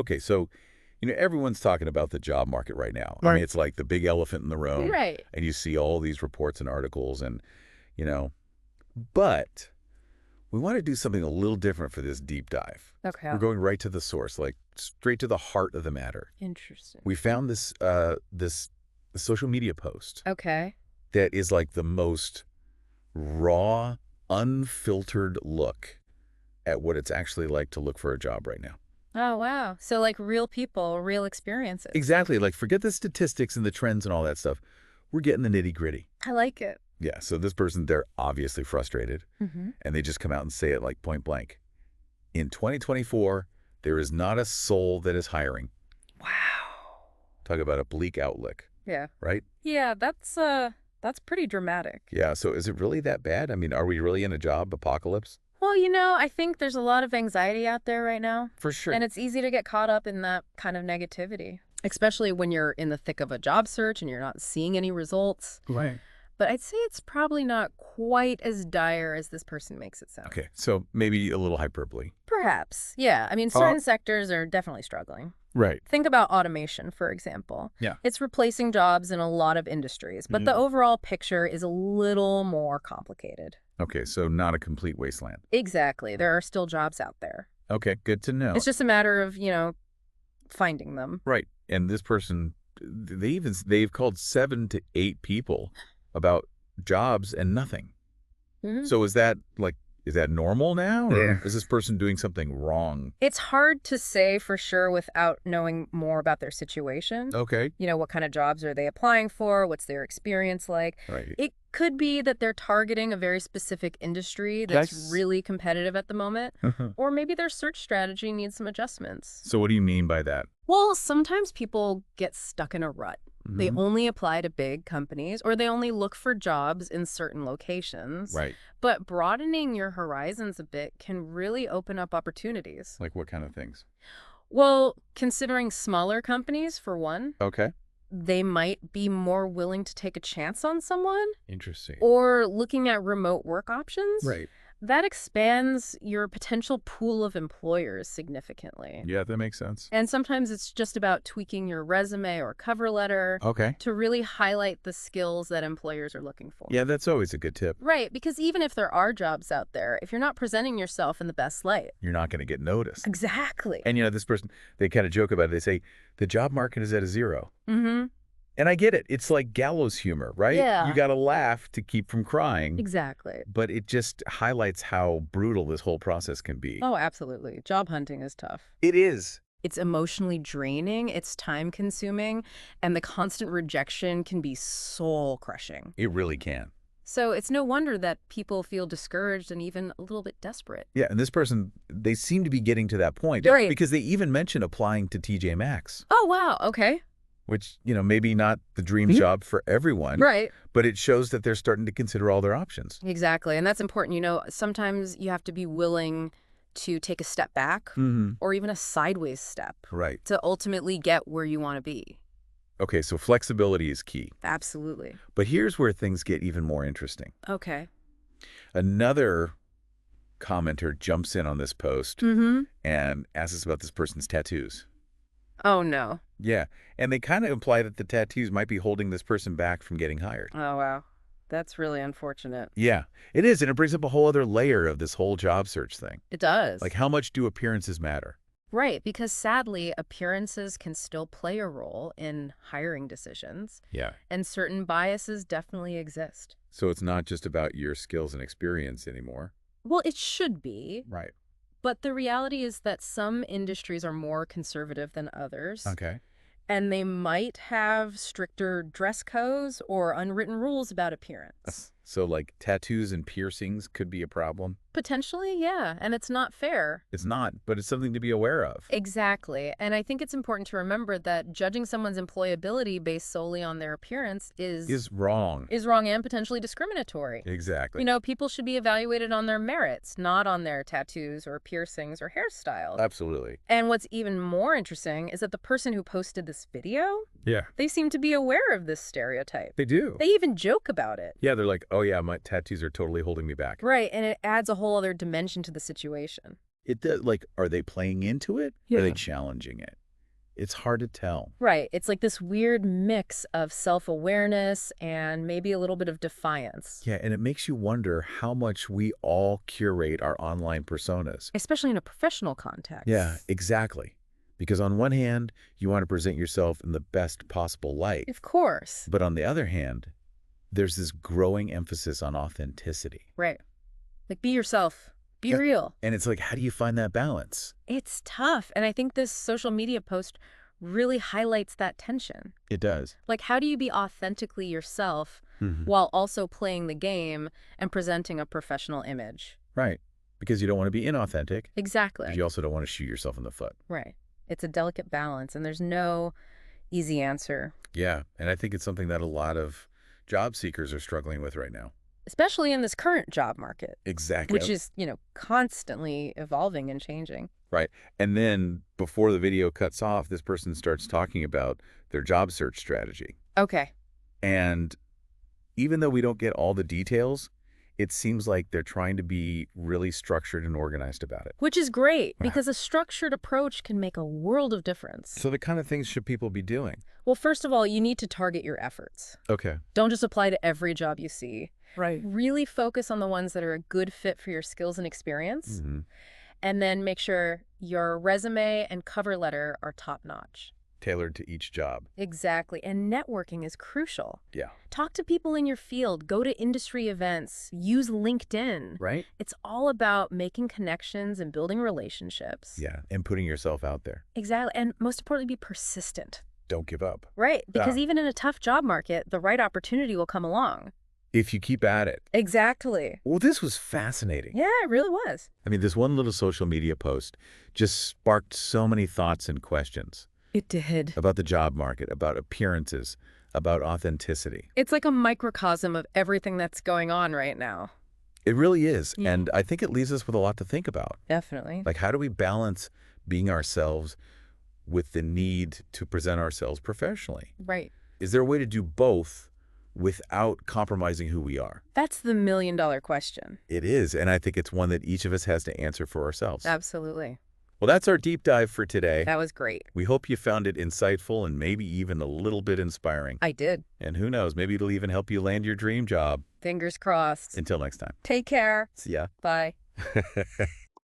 Okay, so, everyone's talking about the job market right now. I mean, Right. it's like the big elephant in the room, Right. and you see all these reports and articles you know, but we want to do something a little different for this deep dive. Okay. We're going right to the source, like straight to the heart of the matter. Interesting. We found this social media post Okay. that is like the most raw, unfiltered look at what it's actually like to look for a job right now. Oh, wow. So like real people, real experiences. Exactly. Like, forget the statistics and the trends and all that stuff. We're getting the nitty-gritty. I like it. Yeah, so this person, they're obviously frustrated, Mm-hmm. and they just come out and say it like point blank. In 2024, there is not a soul that is hiring. Wow. Talk about a bleak outlook, Yeah. right? Yeah, that's pretty dramatic. Yeah, so is it really that bad? I mean, are we really in a job apocalypse? Well, I think there's a lot of anxiety out there right now. For sure. And it's easy to get caught up in that kind of negativity, especially when you're in the thick of a job search and you're not seeing any results. Right. But I'd say it's probably not quite as dire as this person makes it sound. Okay, so maybe a little hyperbole. Perhaps. Yeah. I mean, certain sectors are definitely struggling. Right. Think about automation, for example. Yeah. It's replacing jobs in a lot of industries, but the overall picture is a little more complicated. Okay, so not a complete wasteland. Exactly. There are still jobs out there. Okay, good to know. It's just a matter of, finding them. Right. And this person, they've called 7 to 8 people about jobs and nothing. Mhm. So is that normal now? Or Yeah. is this person doing something wrong? It's hard to say for sure without knowing more about their situation. Okay. What kind of jobs are they applying for? What's their experience like? Right. It could be that they're targeting a very specific industry that's really competitive at the moment, or maybe their search strategy needs some adjustments. So what do you mean by that? Well, sometimes people get stuck in a rut. They Mhm. only apply to big companies, or they only look for jobs in certain locations. Right. But broadening your horizons a bit can really open up opportunities. Like what kind of things? Well, considering smaller companies, for one, Okay. they might be more willing to take a chance on someone, Interesting. or looking at remote work options. Right. That expands your potential pool of employers significantly. Yeah, that makes sense. And sometimes it's just about tweaking your resume or cover letter Okay. to really highlight the skills that employers are looking for. Yeah, that's always a good tip. Right, because even if there are jobs out there, if you're not presenting yourself in the best light. You're not going to get noticed. Exactly. And this person, they kind of joke about it. They say, the job market is at a 0. Mm-hmm. And I get it. It's like gallows humor, right? Yeah. You got to laugh to keep from crying. Exactly. But it just highlights how brutal this whole process can be. Oh, absolutely. Job hunting is tough. It is. It's emotionally draining, it's time-consuming, and the constant rejection can be soul-crushing. It really can. So it's no wonder that people feel discouraged and even a little bit desperate. Yeah, and this person, they seem to be getting to that point. Right. Because they even mention applying to TJ Maxx, Oh, wow. Okay. which, maybe not the dream job for everyone. Right. But it shows that they're starting to consider all their options. Exactly. And that's important. Sometimes you have to be willing to take a step back Mm-hmm. or even a sideways step Right. to ultimately get where you want to be. Okay, so flexibility is key. Absolutely. But here's where things get even more interesting. Okay. Another commenter jumps in on this post Mm-hmm. and asks us about this person's tattoos. Oh, no. Yeah, and they kind of imply that the tattoos might be holding this person back from getting hired. Oh, wow. That's really unfortunate. Yeah, it is, and it brings up a whole other layer of this whole job search thing. It does. Like, how much do appearances matter? Right, because sadly, appearances can still play a role in hiring decisions, Yeah. and certain biases definitely exist. So it's not just about your skills and experience anymore. Well, it should be, Right. but the reality is that some industries are more conservative than others, Okay. and they might have stricter dress codes or unwritten rules about appearance. So, like, tattoos and piercings could be a problem? Potentially, yeah, and it's not fair. It's not, but it's something to be aware of. Exactly. And I think it's important to remember that judging someone's employability based solely on their appearance Is wrong. is wrong and potentially discriminatory. Exactly. People should be evaluated on their merits, not on their tattoos or piercings or hairstyles. Absolutely. And what's even more interesting is that the person who posted this video, Yeah. they seem to be aware of this stereotype. They do. They even joke about it. Yeah, they're like, oh yeah, my tattoos are totally holding me back. Right, and it adds a whole other dimension to the situation. It does, like, are they playing into it? Yeah. Are they challenging it? It's hard to tell. Right. It's like this weird mix of self-awareness and maybe a little bit of defiance. Yeah, and it makes you wonder how much we all curate our online personas. Especially in a professional context. Yeah, exactly. Because on one hand, you want to present yourself in the best possible light. Of course. But on the other hand, there's this growing emphasis on authenticity. Right. Like, be yourself. Be Yeah. real. And it's like, how do you find that balance? It's tough. And I think this social media post really highlights that tension. It does. Like, how do you be authentically yourself Mhm. while also playing the game and presenting a professional image? Right. Because you don't want to be inauthentic, but Exactly. you also don't want to shoot yourself in the foot. Right. It's a delicate balance, and there's no easy answer, Yeah, and I think it's something that a lot of job seekers are struggling with right now. especially in this current job market, Exactly. which is, constantly evolving and changing. Right. And then before the video cuts off, this person starts talking about their job search strategy. Okay. And even though we don't get all the details, it seems like they're trying to be really structured and organized about it. Which is great, Wow. because a structured approach can make a world of difference. So the kind of things should people be doing? Well, first of all, you need to target your efforts. Okay. Don't just apply to every job you see. Right. Really focus on the ones that are a good fit for your skills and experience. Hmm. And then make sure your resume and cover letter are top-notch. Tailored to each job. Exactly. And networking is crucial. Yeah. Talk to people in your field. Go to industry events. Use LinkedIn. Right? It's all about making connections and building relationships. Yeah. And putting yourself out there. Exactly. And most importantly, be persistent. Don't give up. Right. Because Yeah. even in a tough job market, the right opportunity will come along. If you keep at it. Exactly. Well, this was fascinating. Yeah, it really was. I mean, this one little social media post just sparked so many thoughts and questions It did. about the job market, about appearances, about authenticity. It's like a microcosm of everything that's going on right now. It really is. Yeah. And I think it leaves us with a lot to think about. Definitely. Like, how do we balance being ourselves with the need to present ourselves professionally? Right. Is there a way to do both without compromising who we are? That's the million-dollar question. It is. And I think it's one that each of us has to answer for ourselves. Absolutely. Well, that's our deep dive for today. That was great. We hope you found it insightful and maybe even a little bit inspiring. I did. And who knows, maybe it'll even help you land your dream job. Fingers crossed. Until next time. Take care. See ya. Bye.